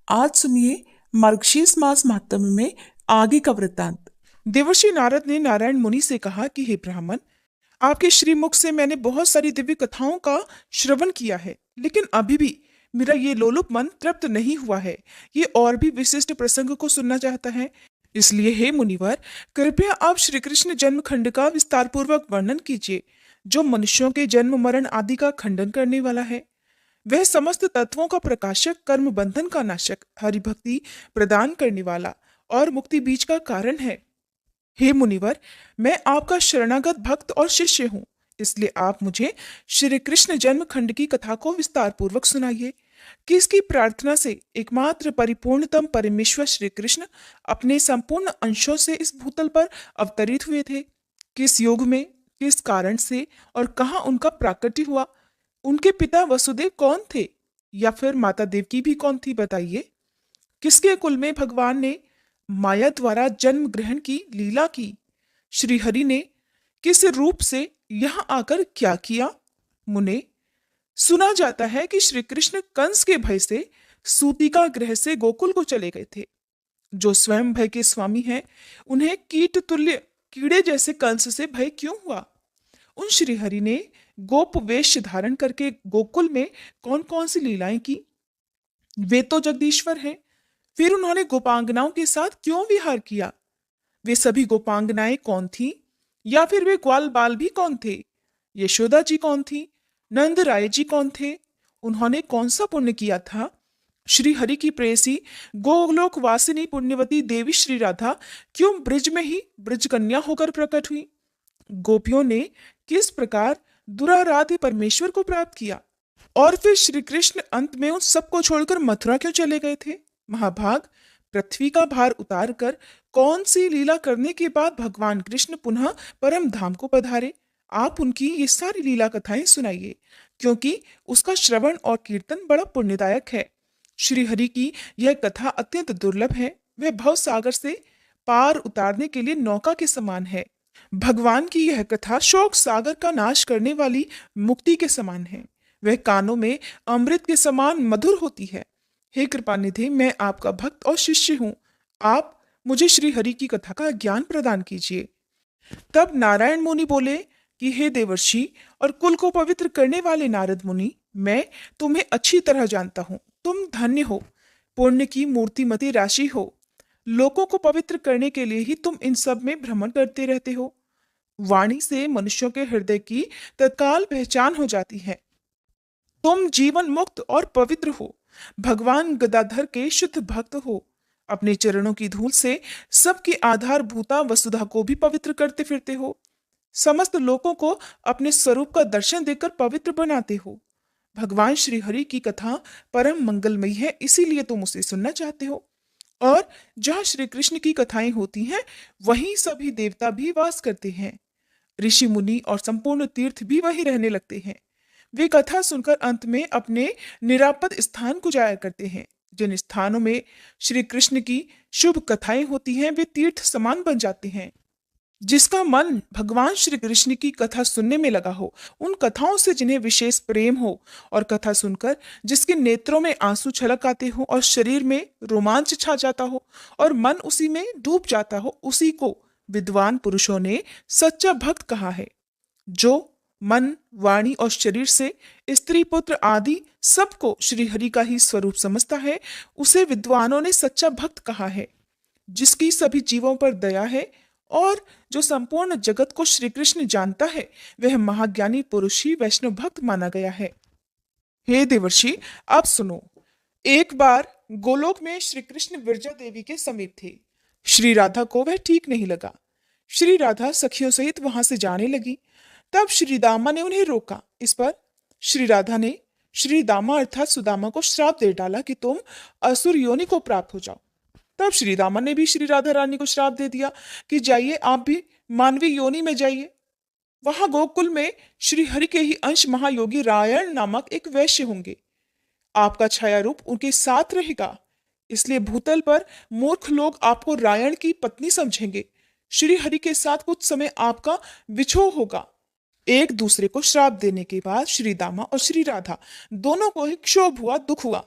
आज सुनिए मार्गशीर्ष मास महात्म्य में आगे का वृत्तांत। देवर्षि नारद ने नारायण मुनि से कहा कि हे ब्राह्मण, आपके श्रीमुख से मैंने बहुत सारी दिव्य कथाओं का श्रवण किया है, लेकिन अभी भी मेरा ये लोलुप मन तृप्त नहीं हुआ है। ये और भी विशिष्ट प्रसंग को सुनना चाहता है। इसलिए हे मुनिवर, कृपया आप श्री कृष्ण जन्म खंड का विस्तार पूर्वक वर्णन कीजिए, जो मनुष्यों के जन्म मरण आदि का खंडन करने वाला है। वह समस्त तत्वों का प्रकाशक, कर्म बंधन का नाशक, हरिभक्ति प्रदान करने वाला और मुक्ति बीज का कारण है। हे मुनिवर, मैं आपका शरणागत भक्त और शिष्य हूँ, इसलिए आप मुझे श्री कृष्ण जन्म खंड की कथा को विस्तार पूर्वक सुनाइए। किसकी प्रार्थना से एकमात्र परिपूर्णतम परमेश्वर श्री कृष्ण अपने संपूर्ण अंशों से इस भूतल पर अवतरित हुए थे? किस युग में, किस कारण से और कहाँ उनका प्राकट्य हुआ? उनके पिता वसुदेव कौन थे, या फिर माता देवकी भी कौन थी, बताइए। किसके कुल में भगवान ने माया द्वारा जन्म ग्रहण की लीला की? श्री हरि ने किस रूप से यहाँ आकर क्या किया? मुने, सुना जाता है कि श्री कृष्ण कंस के भय से सूतिका गृह से गोकुल को चले गए थे। जो स्वयं भय के स्वामी हैं, उन्हें कीट तुल्य कीड़े जैसे कंस से भय क्यों हुआ? उन श्रीहरि ने गोप वेश धारण करके गोकुल में कौन कौन सी लीलाएं की? वे तो जगदीश्वर हैं। फिर उन्होंने गोपांगनाओं के साथ क्यों विहार किया? वे सभी गोपांगनाएं कौन थी, या फिर वे ग्वाल बाल भी कौन थे? यशोदा जी कौन थी? नंद राय जी कौन थे? उन्होंने कौन सा पुण्य किया था? श्री हरि की प्रेयसी गोलोक वासिनी पुण्यवती देवी श्री राधा क्यों ब्रिज में ही ब्रिज कन्या होकर प्रकट हुई? गोपियों ने किस प्रकार दुराराध्य परमेश्वर को प्राप्त किया? और फिर श्री कृष्ण अंत में उन सबको छोड़कर मथुरा क्यों चले गए थे? महाभाग, पृथ्वी का भार उतार कर कौन सी लीला करने के बाद भगवान कृष्ण पुनः परम धाम को पधारे? आप उनकी ये सारी लीला कथाएं सुनाइए, क्योंकि उसका श्रवण और कीर्तन बड़ा पुण्यदायक है। श्री हरि की यह कथा अत्यंत दुर्लभ है। वह भव सागर से पार उतारने के लिए नौका के समान है। भगवान की यह कथा शोक सागर का नाश करने वाली मुक्ति के समान है। वह कानों में अमृत के समान मधुर होती है। हे कृपानिधि, मैं आपका भक्त और शिष्य हूँ। आप मुझे श्री हरि की कथा का ज्ञान प्रदान कीजिए। तब नारायण मुनि बोले कि हे देवर्षि और कुल को पवित्र करने वाले नारद मुनि, मैं तुम्हें अच्छी तरह जानता हूँ। तुम धन्य हो, पुण्य की मूर्तिमती राशि हो। लोगों को पवित्र करने के लिए ही तुम इन सब में भ्रमण करते रहते हो। वाणी से मनुष्यों के हृदय की तत्काल पहचान हो जाती है। तुम जीवन मुक्त और पवित्र हो। भगवान गदाधर के शुद्ध भक्त हो। अपने चरणों की धूल से सबकी आधारभूता वसुधा को भी पवित्र करते फिरते हो। समस्त लोगों को अपने स्वरूप का दर्शन देकर पवित्र बनाते हो। भगवान श्री हरि की कथा परम मंगलमयी है, इसीलिए तुम उसे सुनना चाहते हो। और जहाँ श्री कृष्ण की कथाएं होती हैं, वहीं सभी देवता भी वास करते हैं। ऋषि मुनि और संपूर्ण तीर्थ भी वहीं रहने लगते हैं। वे कथा सुनकर अंत में अपने निरापद स्थान को जाया करते हैं। जिन स्थानों में श्री कृष्ण की शुभ कथाएं होती हैं, वे तीर्थ समान बन जाते हैं। जिसका मन भगवान श्री कृष्ण की कथा सुनने में लगा हो, उन कथाओं से जिन्हें विशेष प्रेम हो, और कथा सुनकर जिसके नेत्रों में आंसू छलक आते हो और शरीर में रोमांच छा जाता हो और मन उसी में डूब जाता हो, उसी को विद्वान पुरुषों ने सच्चा भक्त कहा है। जो मन, वाणी और शरीर से स्त्री पुत्र आदि सबको श्री हरि का ही स्वरूप समझता है, उसे विद्वानों ने सच्चा भक्त कहा है। जिसकी सभी जीवों पर दया है और जो संपूर्ण जगत को श्री कृष्ण जानता है, वह महाज्ञानी पुरुष ही वैष्णव भक्त माना गया है। हे देवर्षि, आप सुनो। एक बार गोलोक में श्री कृष्ण विरजा देवी के समीप थे। श्री राधा को वह ठीक नहीं लगा। श्री राधा सखियों सहित वहां से जाने लगी। तब श्री दामा ने उन्हें रोका। इस पर श्री राधा ने श्री दामा अर्थात सुदामा को श्राप दे डाला कि तुम असुर योनि को प्राप्त हो जाओ। तब श्री दामा ने भी श्री राधा रानी को श्राप दे दिया कि जाइए, आप भी मानवीय योनि में जाइए। वहां गोकुल में श्री हरि के ही अंश महायोगी रायण नामक एक वैश्य होंगे। आपका छाया रूप उनके साथ रहेगा, इसलिए भूतल पर मूर्ख लोग आपको रायण की पत्नी समझेंगे। श्री हरि के साथ कुछ समय आपका विछोह होगा। एक दूसरे को श्राप देने के बाद श्री दामा और श्री राधा दोनों को ही क्षोभ हुआ, दुख हुआ।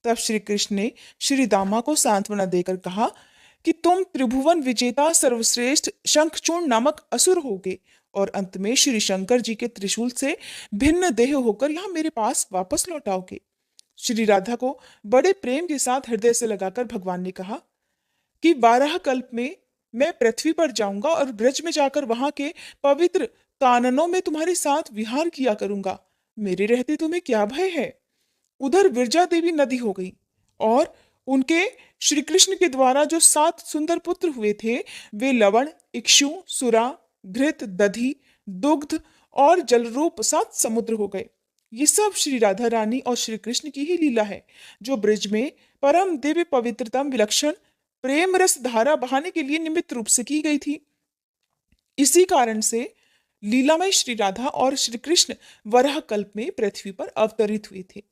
तब श्री कृष्ण ने श्री दामा को सांत्वना देकर कहा कि तुम त्रिभुवन विजेता सर्वश्रेष्ठ शंखचूर्ण नामक असुर होगे और अंत में श्री शंकर जी के त्रिशूल से भिन्न देह होकर यहाँ मेरे पास वापस लौट आओगे। श्री राधा को बड़े प्रेम के साथ हृदय से लगाकर भगवान ने कहा कि 12 कल्प में मैं पृथ्वी पर जाऊंगा और ब्रज में जाकर वहां के पवित्र काननों में तुम्हारे साथ विहार किया करूंगा। मेरे रहते तुम्हें क्या भय है। उधर विरजा देवी नदी हो गई और उनके श्री कृष्ण के द्वारा जो 7 सुंदर पुत्र हुए थे वे लवण, इक्षु, सुरा, घृत, दधि, दुग्ध और जलरूप 7 समुद्र हो गए। ये सब श्री राधा रानी और श्री कृष्ण की ही लीला है जो ब्रज में परम दिव्य पवित्रतम विलक्षण प्रेम रस धारा बहाने के लिए निमित्त रूप से की गई थी। इसी कारण से लीलामय श्री राधा और श्री कृष्ण वराह कल्प में पृथ्वी पर अवतरित हुए थे।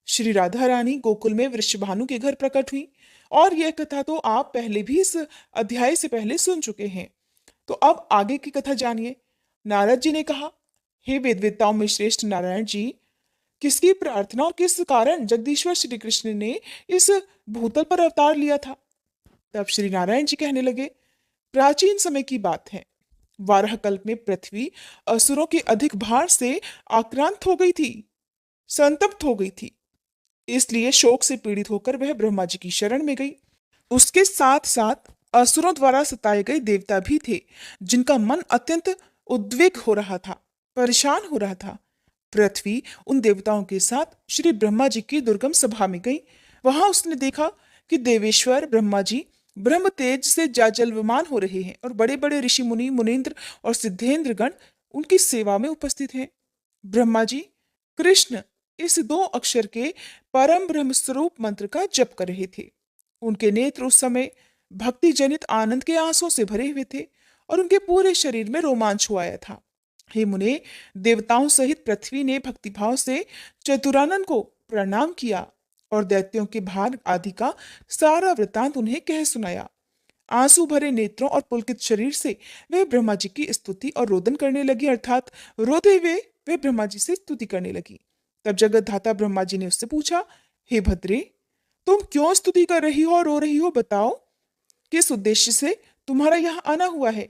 श्री राधा रानी गोकुल में वृषभानु के घर प्रकट हुई और यह कथा तो आप पहले भी इस अध्याय से पहले सुन चुके हैं। तो अब आगे की कथा जानिए। नारद जी ने कहा, हे वेदवेत्ताओं में श्रेष्ठ नारायण जी, किसकी प्रार्थना और किस कारण जगदीश्वर श्री कृष्ण ने इस भूतल पर अवतार लिया था। तब श्री नारायण जी कहने लगे, प्राचीन समय की बात है। वाराह कल्प में पृथ्वी असुरों के अधिक भार से आक्रांत हो गई थी, संतप्त हो गई थी। इसलिए शोक से पीड़ित होकर वह ब्रह्मा जी की शरण में गई। उसके साथ साथ असुरों द्वारा सताए गए देवता भी थे जिनका मन अत्यंत उद्विग्न हो रहा था, परेशान हो रहा था। पृथ्वी उन देवताओं के साथ श्री ब्रह्मा जी की दुर्गम सभा में गई। वहां उसने देखा कि देवेश्वर ब्रह्मा जी ब्रह्म तेज से जाजल्यमान हो रहे हैं और बड़े बड़े ऋषि मुनि, मुनीन्द्र और सिद्धेंद्र गण उनकी सेवा में उपस्थित हैं। ब्रह्मा जी कृष्ण इस 2 अक्षर के परम ब्रह्म स्वरूप मंत्र का जप कर रहे थे। उनके नेत्र उस समय भक्ति जनित आनंद के आंसुओं से भरे हुए थे और उनके पूरे शरीर में रोमांच हो आया था। हे मुने, देवताओं सहित पृथ्वी ने भक्तिभाव से चतुरानन को प्रणाम किया और दैत्यों के भार आदि का सारा वृतांत उन्हें कह सुनाया। आंसू भरे नेत्रों और पुलकित शरीर से वे ब्रह्मा जी की स्तुति और रोदन करने लगी, अर्थात रोते हुए वे ब्रह्मा जी से स्तुति करने लगी। तब जगत धाता ब्रह्मा जी ने उससे पूछा, हे भद्रे, तुम क्यों स्तुति कर रही हो और रो रही हो, बताओ किस उद्देश्य से तुम्हारा यहाँ आना हुआ है।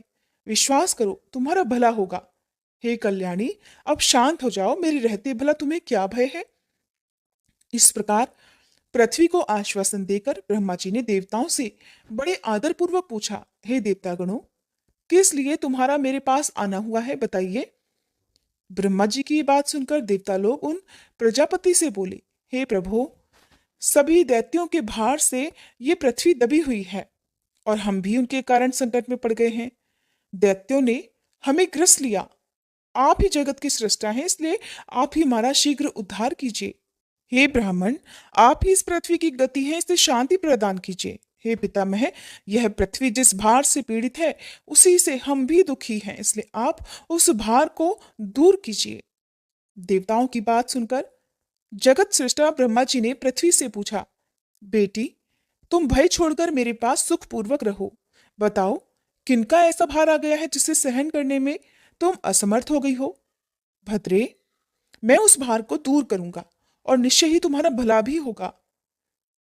विश्वास करो, तुम्हारा भला होगा। हे कल्याणी, अब शांत हो जाओ, मेरे रहते भला तुम्हें क्या भय है। इस प्रकार पृथ्वी को आश्वासन देकर ब्रह्मा जी ने देवताओं से बड़े आदर पूर्वक पूछा, हे देवतागणों, किस लिए तुम्हारा मेरे पास आना हुआ है, बताइए। ब्रह्मा जी की बात सुनकर देवता लोग उन प्रजापति से बोले, हे प्रभु, सभी दैत्यों के भार से ये पृथ्वी दबी हुई है और हम भी उनके कारण संकट में पड़ गए हैं। दैत्यों ने हमें ग्रस लिया। आप ही जगत के सृष्टा हैं, इसलिए आप ही हमारा शीघ्र उद्धार कीजिए। हे ब्राह्मण, आप ही इस पृथ्वी की गति है, इससे शांति प्रदान कीजिए। हे पितामह, यह पृथ्वी जिस भार से पीड़ित है उसी से हम भी दुखी हैं, इसलिए आप उस भार को दूर कीजिए। देवताओं की बात सुनकर जगत सृष्टा ब्रह्मा जी ने पृथ्वी से पूछा, बेटी, तुम भय छोड़कर मेरे पास सुखपूर्वक रहो। बताओ, किनका ऐसा भार आ गया है जिसे सहन करने में तुम असमर्थ हो गई हो। भद्रे, मैं उस भार को दूर करूंगा और निश्चय ही तुम्हारा भला भी होगा।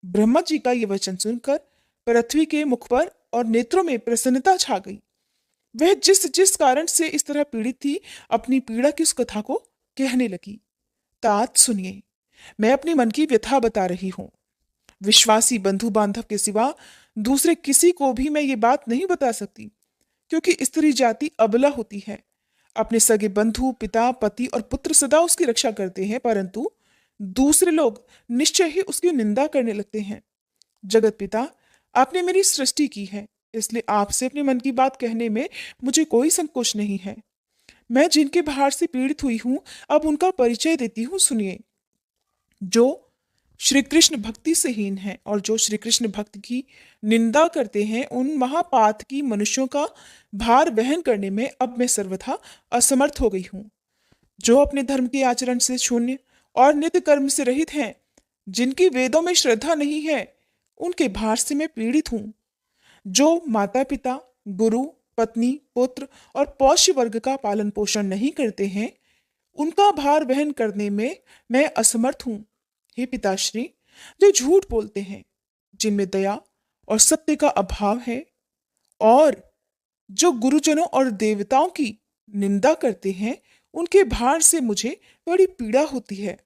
ब्रह्मा जी का यह वचन सुनकर पृथ्वी के मुख पर और नेत्रों में प्रसन्नता छा गई। वह जिस जिस कारण से इस तरह पीड़ित थी, अपनी पीड़ा की उस कथा को कहने लगी। तात सुनिए, मैं अपने मन की व्यथा बता रही हूं। विश्वासी बंधु बांधव के सिवा दूसरे किसी को भी मैं ये बात नहीं बता सकती, क्योंकि स्त्री जाति अबला होती है। अपने सगे बंधु, पिता, पति और पुत्र सदा उसकी रक्षा करते हैं, परंतु दूसरे लोग निश्चय ही उसकी निंदा करने लगते हैं। जगत पिता, आपने मेरी सृष्टि की है, इसलिए आपसे अपने मन की बात कहने में मुझे कोई संकोच नहीं है। मैं जिनके भार से पीड़ित हुई हूं, अब उनका परिचय देती हूं, सुनिए। जो श्री कृष्ण भक्ति से हीन है और जो श्री कृष्ण भक्ति की निंदा करते हैं, उन महापात की मनुष्यों का भार वहन करने में अब मैं सर्वथा असमर्थ हो गई हूं। जो अपने धर्म के आचरण से शून्य और नित्य कर्म से रहित हैं, जिनकी वेदों में श्रद्धा नहीं है, उनके भार से मैं पीड़ित हूं। जो माता पिता, गुरु, पत्नी, पुत्र और पौष्य वर्ग का पालन पोषण नहीं करते हैं, उनका भार वहन करने में मैं असमर्थ हूं। हे पिताश्री, जो झूठ बोलते हैं, जिनमें दया और सत्य का अभाव है, और जो गुरुजनों और देवताओं की निंदा करते हैं, उनके भार से मुझे बड़ी पीड़ा होती है।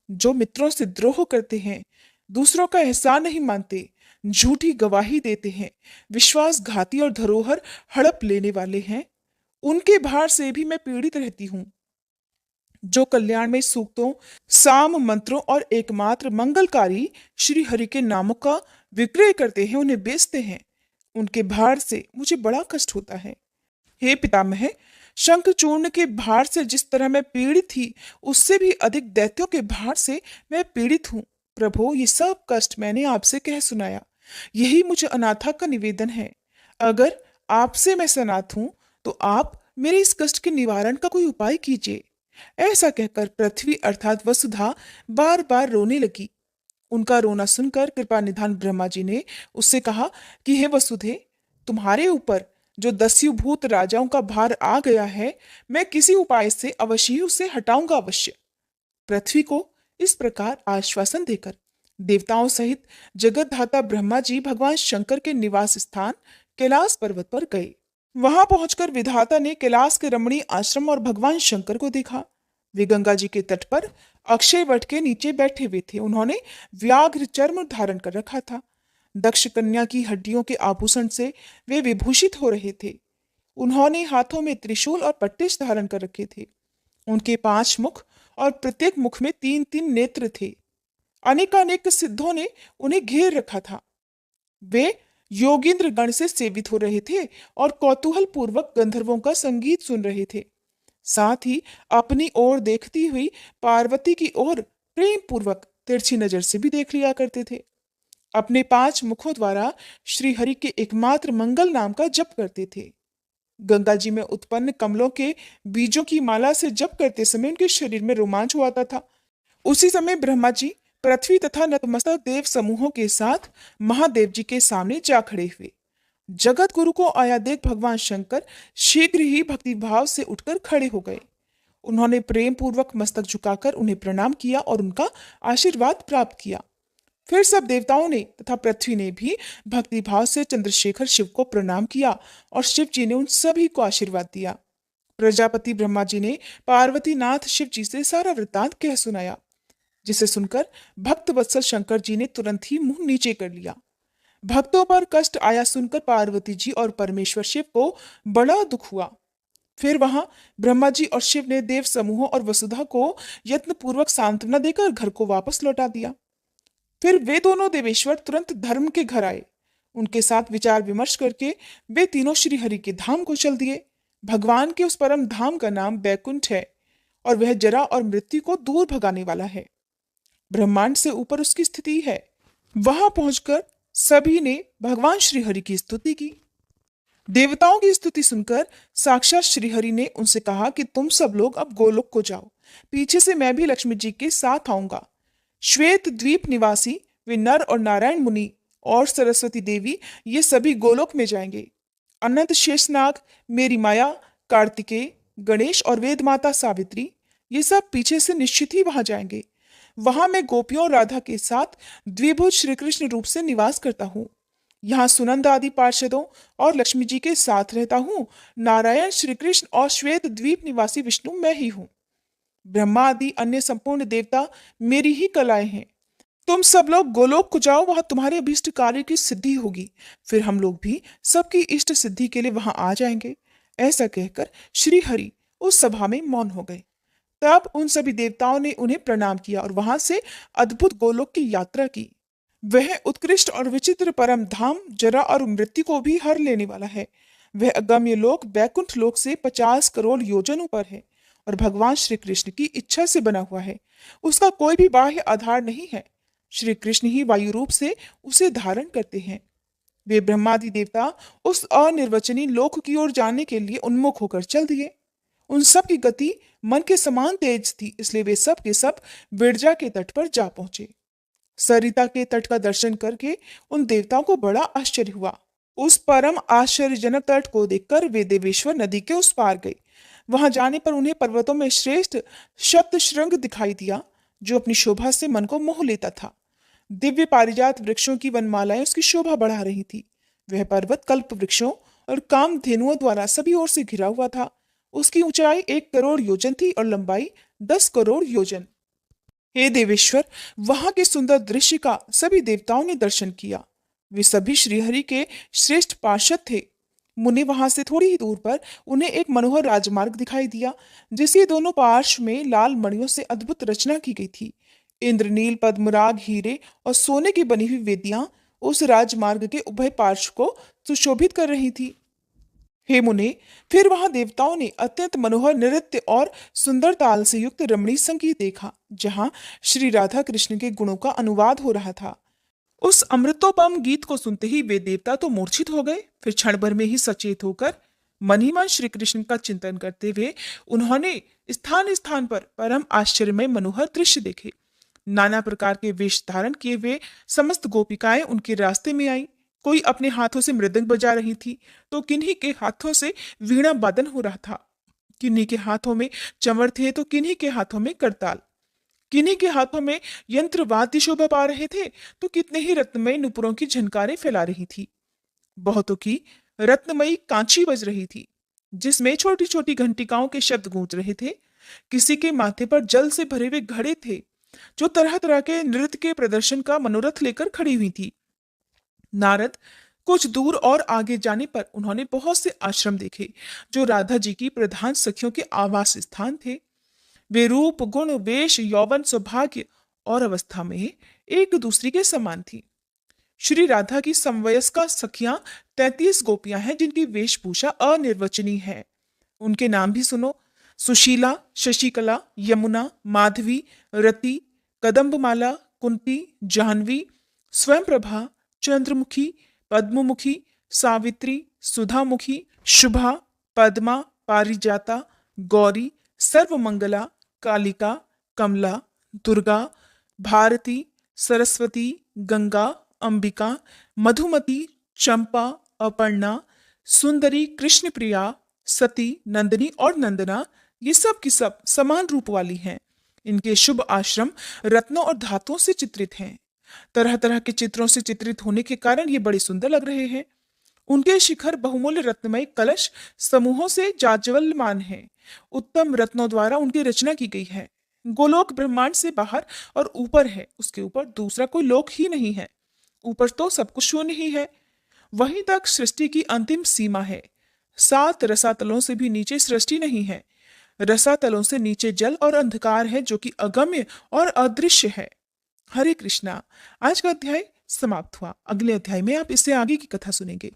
जो मित्रों से द्रोह करते हैं, दूसरों का एहसान नहीं मानते, झूठी गवाही देते हैं, विश्वासघाती और धरोहर हड़प लेने वाले हैं, उनके भार से भी मैं पीड़ित रहती हूँ। जो कल्याण में सूक्तों, साम मंत्रों और एकमात्र मंगलकारी श्री हरि के नामों का विक्रय करते हैं, उन्हें बेचते हैं, उनके भार से मुझे बड़ा कष्ट होता है। हे पितामह, शंखचूर्ण के भार से जिस तरह मैं पीड़ित थी, उससे भी अधिक दैत्यों के भार से मैं पीड़ित हूँ। प्रभु, ये सब कष्ट मैंने आपसे कह सुनाया। यही मुझे अनाथा का निवेदन है। अगर आपसे मैं सनाथ हूं, तो आप मेरे इस कष्ट के निवारण का कोई उपाय कीजिए। ऐसा कहकर पृथ्वी अर्थात वसुधा बार बार रोने लगी। उनका रोना सुनकर कृपा निधान ब्रह्मा जी ने उससे कहा कि हे वसुधे, तुम्हारे ऊपर जो दस्युभूत राजाओं का भार आ गया है, मैं किसी उपाय से अवश्य ही उसे हटाऊंगा अवश्य। पृथ्वी को इस प्रकार आश्वासन देकर देवताओं सहित जगतधाता ब्रह्मा जी भगवान शंकर के निवास स्थान कैलाश पर्वत पर गए। वहां पहुंचकर विधाता ने कैलाश के रमणीय आश्रम और भगवान शंकर को देखा। वे गंगा जी के तट पर अक्षय वट के नीचे बैठे हुए थे। उन्होंने व्याघ्र चर्म धारण कर रखा था। दक्ष कन्या की हड्डियों के आभूषण से वे विभूषित हो रहे थे। उन्होंने हाथों में त्रिशूल और पट्टिश धारण कर रखे थे। उनके 5 मुख और प्रत्येक मुख में 3-3 नेत्र थे। अनेकानेक सिद्धों ने उन्हें घेर रखा था। वे योगींद्र गण से सेवित हो रहे थे और कौतूहल पूर्वक गंधर्वों का संगीत सुन रहे थे। साथ ही अपनी ओर देखती हुई पार्वती की ओर प्रेम पूर्वक तिरछी नजर से भी देख लिया करते थे। अपने 5 मुखों द्वारा श्री हरि के एकमात्र मंगल नाम का जप करते थे। गंगा जी में उत्पन्न कमलों के बीजों की माला से जप करते समय उनके शरीर में रोमांच हुआ था। उसी समय ब्रह्मा जी पृथ्वी तथा नतमस्तक देव समूहों के साथ महादेव जी के सामने जा खड़े हुए। जगत गुरु को आया देख भगवान शंकर शीघ्र ही भक्तिभाव से उठकर खड़े हो गए। उन्होंने प्रेम पूर्वक मस्तक झुकाकर उन्हें प्रणाम किया और उनका आशीर्वाद प्राप्त किया। फिर सब देवताओं ने तथा पृथ्वी ने भी भक्तिभाव से चंद्रशेखर शिव को प्रणाम किया और शिव जी ने उन सभी को आशीर्वाद दिया। प्रजापति ब्रह्मा जी ने पार्वती नाथ शिव जी से सारा वृत्तांत कह सुनाया, जिसे सुनकर भक्त वत्सल शंकर जी ने तुरंत ही मुंह नीचे कर लिया। भक्तों पर कष्ट आया सुनकर पार्वती जी और परमेश्वर शिव को बड़ा दुख हुआ। फिर वहां ब्रह्मा जी और शिव ने देव समूहों और वसुधा को यत्न पूर्वक सांत्वना देकर घर को वापस लौटा दिया। फिर वे दोनों देवेश्वर तुरंत धर्म के घर आए। उनके साथ विचार विमर्श करके वे तीनों श्री हरि के धाम को चल दिए। भगवान के उस परम धाम का नाम बैकुंठ है और वह जरा और मृत्यु को दूर भगाने वाला है। ब्रह्मांड से ऊपर उसकी स्थिति है। वहां पहुंचकर सभी ने भगवान श्री हरि की स्तुति की। देवताओं की स्तुति सुनकर साक्षात श्री हरि ने उनसे कहा कि तुम सब लोग अब गोलोक को जाओ। पीछे से मैं भी लक्ष्मी जी के साथ आऊंगा। श्वेत द्वीप निवासी वे नर और नारायण मुनि और सरस्वती देवी ये सभी गोलोक में जाएंगे। अनंत शेषनाग, मेरी माया, कार्तिकेय, गणेश और वेद माता सावित्री ये सब पीछे से निश्चित ही वहां जाएंगे। वहां मैं गोपियों और राधा के साथ द्विभुज श्री कृष्ण रूप से निवास करता हूँ। यहाँ सुनंद आदि पार्षदों और लक्ष्मी जी के साथ रहता हूँ। नारायण, श्री कृष्ण और श्वेत द्वीप निवासी विष्णु मैं ही हूँ। ब्रह्मा आदि अन्य संपूर्ण देवता मेरी ही कलाएं हैं। तुम सब लोग गोलोक को जाओ, वहां तुम्हारे अभीष्ट कार्य की सिद्धि होगी। फिर हम लोग भी सबकी इष्ट सिद्धि के लिए वहां आ जाएंगे। ऐसा कहकर श्री हरि उस सभा में मौन हो गए। तब उन सभी देवताओं ने उन्हें प्रणाम किया और वहां से अद्भुत गोलोक की यात्रा की। वह उत्कृष्ट और विचित्र परम धाम जरा और मृत्यु को भी हर लेने वाला है। वह अगम्य लोक बैकुंठ लोक से 50 करोड़ योजन ऊपर है और भगवान श्री कृष्ण की इच्छा से बना हुआ है। उसका कोई भी बाह्य आधार नहीं है। श्री कृष्ण ही वायु रूप से उसे धारण करते हैं। वे ब्रह्मादि देवता उस अनिर्वचनीय लोक की ओर जाने के लिए उन्मुख होकर चल दिए। उन सब की गति मन के समान तेज थी, इसलिए वे सब के सब विरजा के तट पर जा पहुंचे। सरिता के तट का दर्शन करके उन देवताओं को बड़ा आश्चर्य हुआ। उस परम आश्चर्यजनक तट को देखकर वे देवेश्वर नदी के उस पार गए। वहां जाने पर उन्हें पर्वतों में श्रेष्ठ सप्तशृंग दिखाई दिया, जो अपनी शोभा से मन को मोह लेता था। दिव्य पारिजात वृक्षों की वनमालाएं उसकी शोभा बढ़ा रही थी। वह पर्वत कल्प वृक्षों और कामधेनुओं द्वारा सभी ओर से घिरा हुआ था। उसकी ऊंचाई 1 करोड़ योजन थी और लंबाई 10 करोड़ योजन। हे देवेश्वर, वहां के सुंदर दृश्य का सभी देवताओं ने दर्शन किया। वे सभी श्रीहरि के श्रेष्ठ पार्षद थे। मुने वहां से थोड़ी ही दूर पर उन्हें एक मनोहर राजमार्ग दिखाई दिया, जिसके दोनों पार्श्व में लाल मणियों से अद्भुत रचना की गई थी। इंद्रनील, पद्मराग, हीरे और सोने की बनी हुई वेदियां उस राजमार्ग के उभय पार्श्व को सुशोभित कर रही थी। हे मुने, फिर वहां देवताओं ने अत्यंत मनोहर नृत्य और सुंदर ताल से युक्त रमणीय संगीत देखा, जहां श्री राधा कृष्ण के गुणों का अनुवाद हो रहा था। उस अमृतोपम गीत को सुनते ही वे देवता तो मूर्छित हो गए। फिर क्षण भर में ही सचेत होकर मन ही मन श्री कृष्ण का चिंतन करते हुए उन्होंने स्थान स्थान पर परम आश्चर्यमय मनोहर दृश्य देखे। नाना प्रकार के वेश धारण किए हुए समस्त गोपिकाएं उनके रास्ते में आईं। कोई अपने हाथों से मृदंग बजा रही थी, तो किन्हीं के हाथों से वीणा वादन हो रहा था। किन्हीं के हाथों में चंवर थे, तो किन्हीं के हाथों में करताल। किन्हीं के हाथों में यंत्र वाद्य शोभा पा रहे थे, तो कितने ही रत्नमय नुपुरों की झनकारें फैला रही थी। बहुतों की रत्नमयी कांची बज रही थी, जिसमें छोटी छोटी घंटिकाओं के शब्द गूंज रहे थे। किसी के माथे पर जल से भरे हुए घड़े थे, जो तरह तरह के नृत्य के प्रदर्शन का मनोरथ लेकर खड़ी हुई थी। नारद कुछ दूर और आगे जाने पर उन्होंने बहुत से आश्रम देखे, जो राधा जी की प्रधान सखियों के आवास स्थान थे। वे रूप, गुण, वेश, यौवन, सौभाग्य और अवस्था में एक दूसरे के समान थी। श्री राधा की समवयस्का सखियां 33 गोपियां हैं, जिनकी वेशभूषा अनिर्वचनीय है। उनके नाम भी सुनो: सुशीला, शशिकला, यमुना, माधवी, रति, कदम्बमाला, कुंती, जाह्नवी, स्वयंप्रभा, चंद्रमुखी, पद्ममुखी, सावित्री, सुधामुखी, शुभा, पद्मा, पारिजाता, गौरी, सर्वमंगला, कालिका, कमला, दुर्गा, भारती, सरस्वती, गंगा, अंबिका, मधुमती, चंपा, अपर्णा, सुंदरी, कृष्णप्रिया, सती, नंदिनी और नंदना, ये सब की सब समान रूप वाली हैं। इनके शुभ आश्रम रत्नों और धातुओं से चित्रित हैं। तरह तरह के चित्रों से चित्रित होने के कारण ये बड़े सुंदर लग रहे हैं। उनके शिखर बहुमूल्य रत्नमय कलश समूहों से जाज्वल्यमान हैं। उत्तम रत्नों द्वारा उनकी रचना की गई है। गोलोक ब्रह्मांड से बाहर और ऊपर है, उसके ऊपर दूसरा कोई लोक ही नहीं है। ऊपर तो सब कुछ शून्य ही है। वहीं तक सृष्टि की अंतिम सीमा है। 7 रसातलों से भी नीचे सृष्टि नहीं है। रसातलों से नीचे जल और अंधकार है, जो कि अगम्य और अदृश्य है। हरे कृष्णा। आज का अध्याय समाप्त हुआ। अगले अध्याय में आप इससे आगे की कथा सुनेंगे।